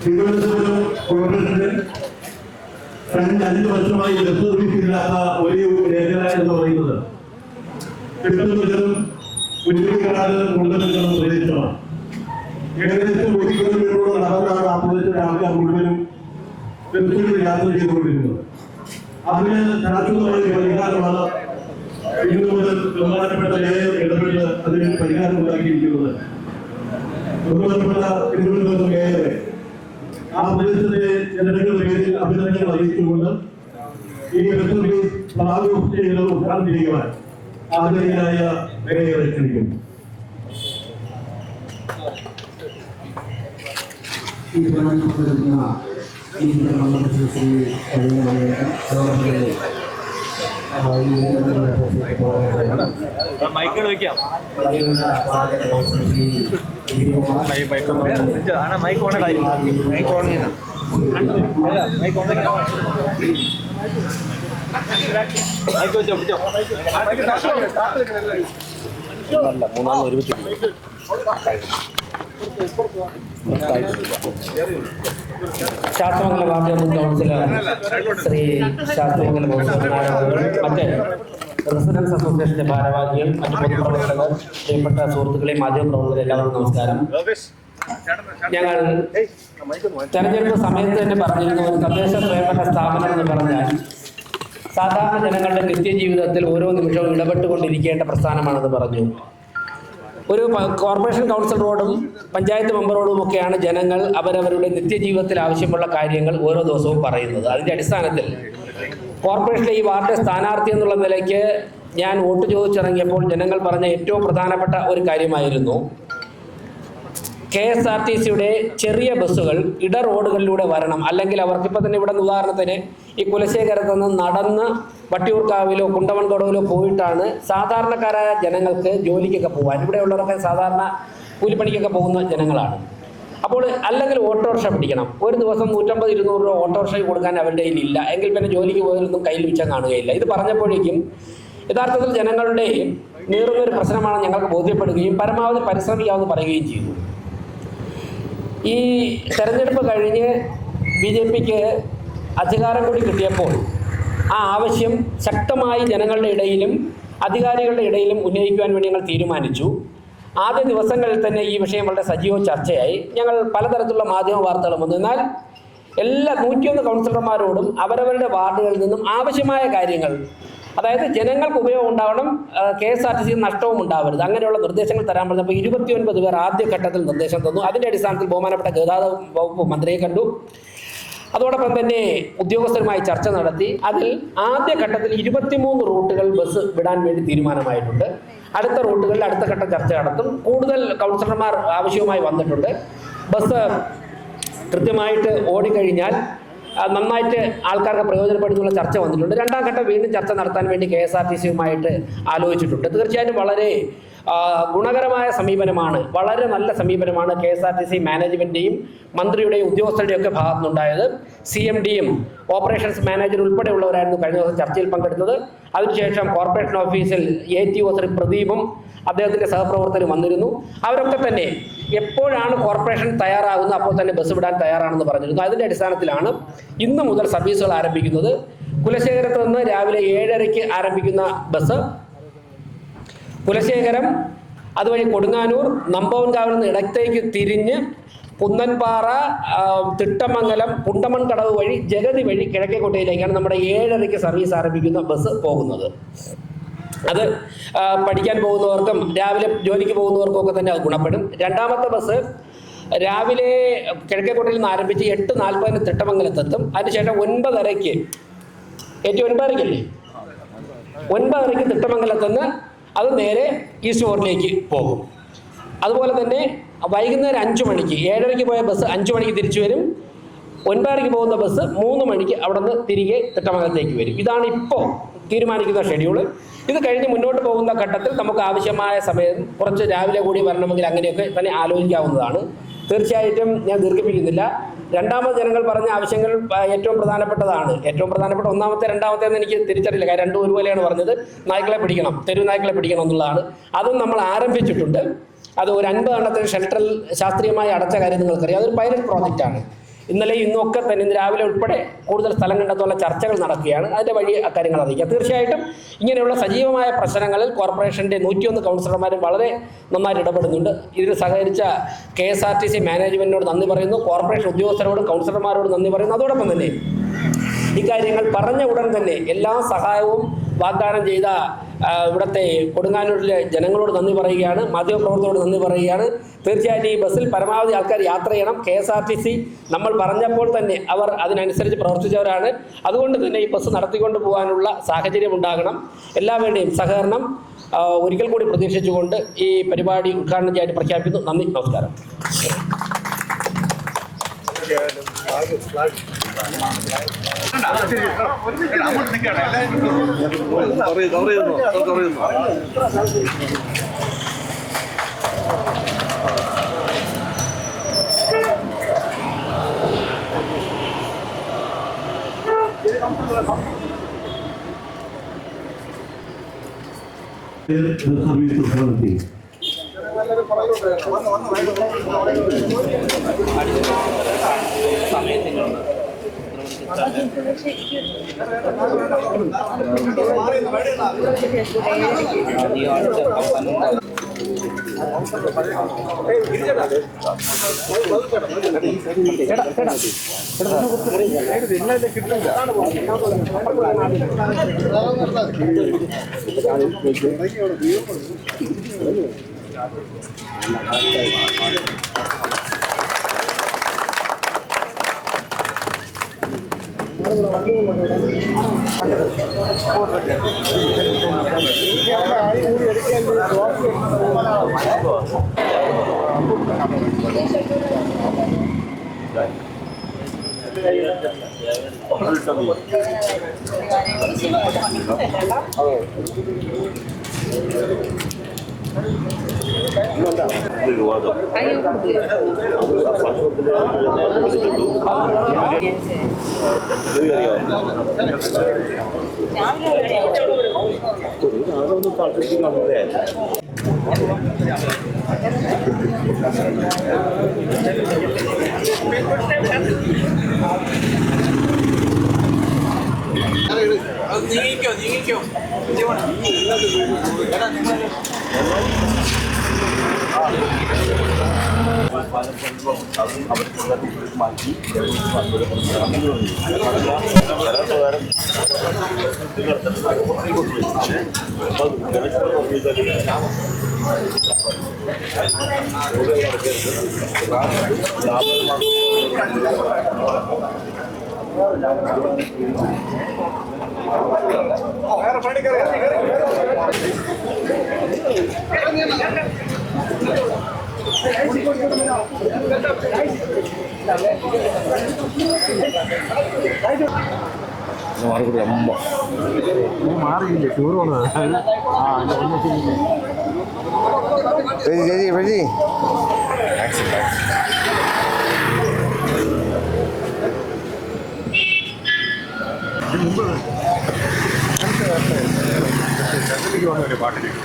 Thiruvananthapuram corporation കഴിഞ്ഞ 5 വർഷമായി bus service ഇല്ലാത്ത ഒരു മേഖല എന്ന് പറയുന്നത് തിരുവനന്തപുരം കുഞ്ഞിക്കാട് കൊണ്ടുവരുന്ന പ്രദേശമാണ്. ഏകദേശം 1 കിലോമീറ്ററോളം നടന്നാണ് ആ പ്രദേശത്തെ ആൾക്കാർ മുഴുവനും ബസ്സുകളിൽ യാത്ര ചെയ്തുകൊണ്ടിരുന്നത്. അതിന് ശാശ്വതമായ പരിഹാരമാണ് ഇന്നു മുതൽ ബഹുമാനപ്പെട്ട ഇടപെട്ട് അതിന് പരിഹാരം ഉണ്ടാക്കിയിരിക്കുന്നത്. ബഹുമാനപ്പെട്ട തിരുവനന്തപുരം മേയറെ ആ പ്രദേശത്തെ ജനങ്ങളുടെ പേരിൽ അഭിനന്ദനങ്ങൾ അറിയിച്ചുകൊണ്ട് ഈ ബസ് സർവീസ് പ്രാദേശിക ഉദ്ഘാടനം ചെയ്യുവാൻ ആദരണീയനായ മേയറെ ക്ഷണിക്കുന്നു. മൈക്ക് വയ്ക്കാം. മൈക്ക് ഓണ കാര്യം മൈക്ക് ഓൺ ചെയ്യണം. മൈക്ക് ഓൺ മൈക്ക് വെച്ചോ പിടിച്ചോ. 3:20 ശാസ്ത്രമംഗല വാർഡ് കൗൺസിലർ ശ്രീ ശാസ്ത്രമംഗല മറ്റ് റെസിഡൻസ് അസോസിയേഷന്റെ ഭാരവാഹികൾ, മറ്റ് പൊതുപ്രവർത്തകർ, പ്രിയപ്പെട്ട സുഹൃത്തുക്കളെ, മാധ്യമപ്രവർത്തകർ, എല്ലാവർക്കും നമസ്കാരം. ഞങ്ങൾ തെരഞ്ഞെടുപ്പ് സമയത്ത് തന്നെ പറഞ്ഞിരുന്നു, ഒരു തദ്ദേശ സ്വയംഭരണ സ്ഥാപനം എന്ന് പറഞ്ഞാൽ സാധാരണ ജനങ്ങളുടെ നിത്യജീവിതത്തിൽ ഓരോ നിമിഷവും ഇടപെട്ടുകൊണ്ടിരിക്കേണ്ട പ്രസ്ഥാനമാണെന്ന് പറഞ്ഞു. ഒരു കോർപ്പറേഷൻ കൗൺസിലറോടും പഞ്ചായത്ത് മെമ്പറോടും ഒക്കെയാണ് ജനങ്ങൾ അവരവരുടെ നിത്യജീവിതത്തിൽ ആവശ്യമുള്ള കാര്യങ്ങൾ ഓരോ ദിവസവും പറയുന്നത്. അതിൻ്റെ അടിസ്ഥാനത്തിൽ കോർപ്പറേഷനിലെ ഈ വാർഡ് സ്ഥാനാർത്ഥി എന്നുള്ള നിലയ്ക്ക് ഞാൻ വോട്ട് ചോദിച്ചിറങ്ങിയപ്പോൾ ജനങ്ങൾ പറഞ്ഞ ഏറ്റവും പ്രധാനപ്പെട്ട ഒരു കാര്യമായിരുന്നു KSRTCയുടെ ചെറിയ ബസ്സുകൾ ഇട റോഡുകളിലൂടെ വരണം. അല്ലെങ്കിൽ അവർക്കിപ്പോൾ തന്നെ ഇവിടെ ഉദാഹരണത്തിന് ഈ കുലശേഖരത്ത് നിന്ന് നടന്ന് വട്ടിയൂർക്കാവിലോ കുണ്ടമൺകോടവിലോ പോയിട്ടാണ് സാധാരണക്കാരായ ജനങ്ങൾക്ക് ജോലിക്കൊക്കെ പോകാൻ. ഇവിടെയുള്ളവരൊക്കെ സാധാരണ കൂലിപ്പണിക്കൊക്കെ പോകുന്ന ജനങ്ങളാണ്. അപ്പോൾ അല്ലെങ്കിൽ ഓട്ടോറിക്ഷ പിടിക്കണം. ഒരു ദിവസം 150-200 രൂപ ഓട്ടോറിക്ഷയ്ക്ക് കൊടുക്കാൻ അവരുടെ കയ്യിലില്ല. എങ്കിൽ പിന്നെ ജോലിക്ക് പോയാലൊന്നും കയ്യിൽ വെച്ചാൽ കാണുകയില്ല. ഇത് പറഞ്ഞപ്പോഴേക്കും യഥാർത്ഥത്തിൽ ജനങ്ങളുടെ നീറുന്നൊരു പ്രശ്നമാണ് ഞങ്ങൾക്ക് ബോധ്യപ്പെടുകയും പരമാവധി പരിശ്രമിക്കാമെന്ന് പറയുകയും ചെയ്തു. ഈ തെരഞ്ഞെടുപ്പ് കഴിഞ്ഞ് BJPക്ക് അധികാരം കൂടി കിട്ടിയപ്പോൾ ആ ആവശ്യം ശക്തമായി ജനങ്ങളുടെ ഇടയിലും അധികാരികളുടെ ഇടയിലും ഉന്നയിക്കുവാൻ വേണ്ടി ഞങ്ങൾ തീരുമാനിച്ചു. ആദ്യ ദിവസങ്ങളിൽ തന്നെ ഈ വിഷയം വളരെ സജീവ ചർച്ചയായി. ഞങ്ങൾ പലതരത്തിലുള്ള മാധ്യമ വാർത്തകളും വന്നു. എന്നാൽ എല്ലാ 101 കൗൺസിലർമാരോടും അവരവരുടെ വാർഡുകളിൽ നിന്നും ആവശ്യമായ കാര്യങ്ങൾ, അതായത് ജനങ്ങൾക്ക് ഉപയോഗം ഉണ്ടാവണം, KSRTC നഷ്ടവും ഉണ്ടാവരുത്, അങ്ങനെയുള്ള നിർദ്ദേശങ്ങൾ തരാൻ പറഞ്ഞപ്പോൾ 29 പേർ ആദ്യഘട്ടത്തിൽ നിർദ്ദേശം തന്നു. അതിൻ്റെ അടിസ്ഥാനത്തിൽ ബഹുമാനപ്പെട്ട ഗതാഗത വകുപ്പ് മന്ത്രിയെ കണ്ടു. അതോടൊപ്പം തന്നെ ഉദ്യോഗസ്ഥരുമായി ചർച്ച നടത്തി. അതിൽ ആദ്യഘട്ടത്തിൽ 23 റൂട്ടുകൾ ബസ് വിടാൻ വേണ്ടി തീരുമാനമായിട്ടുണ്ട്. അടുത്ത റൂട്ടുകളിൽ അടുത്ത ഘട്ട ചർച്ച നടത്തും. കൂടുതൽ കൗൺസിലർമാർ ആവശ്യവുമായി വന്നിട്ടുണ്ട്. ബസ് കൃത്യമായിട്ട് ഓടിക്കഴിഞ്ഞാൽ നന്നായിട്ട് ആൾക്കാർക്ക് പ്രയോജനപ്പെടുന്നുള്ള ചർച്ച വന്നിട്ടുണ്ട്. രണ്ടാം ഘട്ടം വീണ്ടും ചർച്ച നടത്താൻ വേണ്ടി KSRTCയുമായിട്ട് ആലോചിച്ചിട്ടുണ്ട്. തീർച്ചയായിട്ടും വളരെ ഗുണകരമായ സമീപനമാണ്, വളരെ നല്ല സമീപനമാണ് KSRTC മാനേജ്മെൻറ്റിൻ്റെയും മന്ത്രിയുടെയും ഉദ്യോഗസ്ഥരുടെയും ഒക്കെ ഭാഗത്തുനിന്നുണ്ടായത്. CMDയും ഓപ്പറേഷൻസ് മാനേജർ ഉൾപ്പെടെയുള്ളവരായിരുന്നു കഴിഞ്ഞ ദിവസം ചർച്ചയിൽ പങ്കെടുത്തത്. അതിനുശേഷം കോർപ്പറേഷൻ ഓഫീസിൽ ATO ശ്രീ പ്രദീപും അദ്ദേഹത്തിൻ്റെ സഹപ്രവർത്തകരും വന്നിരുന്നു. അവരൊക്കെ തന്നെ എപ്പോഴാണ് കോർപ്പറേഷൻ തയ്യാറാകുന്നത് അപ്പോൾ തന്നെ ബസ് വിടാൻ തയ്യാറാണെന്ന് പറഞ്ഞിരുന്നു. അതിൻ്റെ അടിസ്ഥാനത്തിലാണ് ഇന്ന് മുതൽ സർവീസുകൾ ആരംഭിക്കുന്നത്. കുലശേഖരത്ത് നിന്ന് രാവിലെ 7:30-ക്ക് ആരംഭിക്കുന്ന ബസ് കുലശേഖരം അതുവഴി കൊടുങ്ങാനൂർ നമ്പവൻകാവിൽ നിന്ന് ഇടത്തേക്ക് തിരിഞ്ഞ് കുന്നൻപാറ, തിട്ടമംഗലം, കുണ്ടമൺകടവ് വഴി ജഗതി വഴി കിഴക്കേക്കോട്ടയിലേക്കാണ് നമ്മുടെ 7:30-ക്ക് സർവീസ് ആരംഭിക്കുന്ന ബസ് പോകുന്നത്. അത് പഠിക്കാൻ പോകുന്നവർക്കും രാവിലെ ജോലിക്ക് പോകുന്നവർക്കും ഒക്കെ തന്നെ അത് ഗുണപ്പെടും. രണ്ടാമത്തെ ബസ് രാവിലെ കിഴക്കേക്കോട്ടയിൽ നിന്ന് ആരംഭിച്ച് 8:40-ന് തിട്ടമംഗലത്തെത്തും. അതിനുശേഷം 9:30-ക്ക് 9:30-ക്കല്ലേ 9:30-ക്ക് തിട്ടമംഗലത്തുനിന്ന് അത് നേരെ ഈസ്റ്റ് ഫോറിലേക്ക് പോകും. അതുപോലെ തന്നെ വൈകുന്നേരം 5 മണിക്ക് 7:30-ക്ക് പോയ ബസ് 5 മണിക്ക് തിരിച്ചു വരും. 9:30-ക്ക് പോകുന്ന ബസ് 3 മണിക്ക് അവിടെ നിന്ന് തിരികെ തിട്ടമംഗലത്തേക്ക് വരും. ഇതാണ് ഇപ്പോൾ തീരുമാനിക്കുന്ന ഷെഡ്യൂൾ. ഇത് കഴിഞ്ഞ് മുന്നോട്ട് പോകുന്ന ഘട്ടത്തിൽ നമുക്ക് ആവശ്യമായ സമയം കുറച്ച് രാവിലെ കൂടി വരണമെങ്കിൽ അങ്ങനെയൊക്കെ തന്നെ ആലോചിക്കാവുന്നതാണ്. തീർച്ചയായിട്ടും ഞാൻ ദീർഘിപ്പിക്കുന്നില്ല. രണ്ടാമത് ജനങ്ങൾ പറഞ്ഞ ആവശ്യങ്ങൾ ഏറ്റവും പ്രധാനപ്പെട്ടതാണ്. ഏറ്റവും പ്രധാനപ്പെട്ട ഒന്നാമത്തെ രണ്ടാമത്തേന്ന് എനിക്ക് തിരിച്ചറിയില്ല, കാര്യം രണ്ടും ഒരുപോലെയാണ് പറഞ്ഞത്. നായ്ക്കളെ പിടിക്കണം, തെരുവ് നായ്ക്കളെ പിടിക്കണം എന്നുള്ളതാണ്. അതും നമ്മൾ ആരംഭിച്ചിട്ടുണ്ട്. അത് ഒരു 50 എണ്ണത്തിന് ഷെൽട്ടറിൽ ശാസ്ത്രീയമായി അടച്ച കാര്യം നിങ്ങൾക്കറിയാം. അതൊരു പൈലറ്റ് പ്രോജക്റ്റാണ്. ഇന്നലെ ഇന്നൊക്കെ തന്നെ ഇന്ന് രാവിലെ ഉൾപ്പെടെ കൂടുതൽ സ്ഥലം കണ്ടെത്തുള്ള ചർച്ചകൾ നടക്കുകയാണ്. അതിൻ്റെ വഴി അക്കാര്യങ്ങൾ അറിയിക്കുക. തീർച്ചയായിട്ടും ഇങ്ങനെയുള്ള സജീവമായ പ്രശ്നങ്ങളിൽ കോർപ്പറേഷൻ്റെ 101 കൗൺസിലർമാരും വളരെ നന്നായിട്ട് ഇടപെടുന്നുണ്ട്. ഇതിന് സഹകരിച്ച KSRTC മാനേജ്മെൻറ്റിനോട് നന്ദി പറയുന്നു. കോർപ്പറേഷൻ ഉദ്യോഗസ്ഥരോടും കൗൺസിലർമാരോടും നന്ദി പറയുന്നു. അതോടൊപ്പം തന്നെ ഇക്കാര്യങ്ങൾ പറഞ്ഞ ഉടൻ തന്നെ എല്ലാ സഹായവും വാഗ്ദാനം ചെയ്ത ഇവിടുത്തെ കൊടുങ്ങാനൂരിലെ ജനങ്ങളോട് നന്ദി പറയുകയാണ്. മാധ്യമപ്രവർത്തകരോട് നന്ദി പറയുകയാണ്. തീർച്ചയായിട്ടും ഈ ബസ്സിൽ പരമാവധി ആൾക്കാർ യാത്ര ചെയ്യണം. KSRTC നമ്മൾ പറഞ്ഞപ്പോൾ തന്നെ അവർ അതിനനുസരിച്ച് പ്രവർത്തിച്ചവരാണ്. അതുകൊണ്ട് തന്നെ ഈ ബസ് നടത്തിക്കൊണ്ട് പോകാനുള്ള സാഹചര്യം ഉണ്ടാകണം. എല്ലാവരുടെയും സഹകരണം ഒരിക്കൽ കൂടി പ്രതീക്ഷിച്ചുകൊണ്ട് ഈ പരിപാടി ഉദ്ഘാടനം ചെയ്യാൻ പ്രഖ്യാപിക്കുന്നു. നന്ദി, നമസ്കാരം. സർവീസ് അതോറിറ്റി നീങ്ങിക്കോ മാറിയില്ലേ ടൂർ പോണത് പാട്ടിലേക്ക്